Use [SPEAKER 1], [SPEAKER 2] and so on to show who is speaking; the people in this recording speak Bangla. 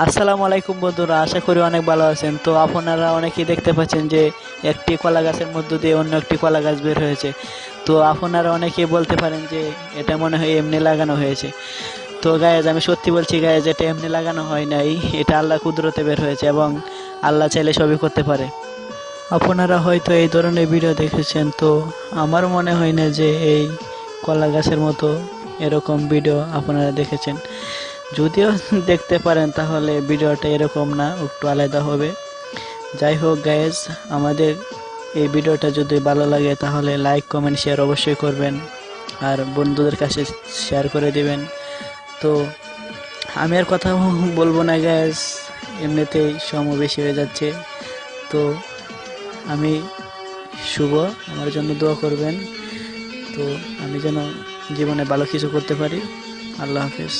[SPEAKER 1] আসসালামু আলাইকুম বন্ধুরা, আশা করি অনেক ভালো আছেন। তো আপনারা অনেকেই দেখতে পাচ্ছেন যে একটি কলা গাছের মধ্য দিয়ে অন্য একটি কলা গাছ বের হয়েছে। তো আপনারা অনেকেই বলতে পারেন যে এটা মনে হয় এমনি লাগানো হয়েছে। তো গায়েজ, আমি সত্যি বলছি গায়েজ, এটা এমনি লাগানো হয় নাই, এটা আল্লাহ কুদরতে বের হয়েছে এবং আল্লাহ চাইলে সবই করতে পারে। আপনারা হয়তো এই ধরনের ভিডিও দেখেছেন, তো আমার মনে হয় না যে এই কলা গাছের মতো এরকম ভিডিও আপনারা দেখেছেন। যদিও দেখতে পারেন তাহলে ভিডিওটা এরকম না, একটু আলাদা হবে। যাই হোক গাইজ, আমাদের এই ভিডিওটা যদি ভালো লাগে তাহলে লাইক কমেন্ট শেয়ার অবশ্যই করবেন আর বন্ধুদের কাছে শেয়ার করে দিবেন। তো আমি আর কথা বলবো না গাইজ, এমনিতেই সময় বেশি হয়ে যাচ্ছে। তো আমি শুভ, আমার জন্য দোয়া করবেন। তো আমি যেন জীবনে ভালো কিছু করতে পারি। আল্লাহ হাফেজ।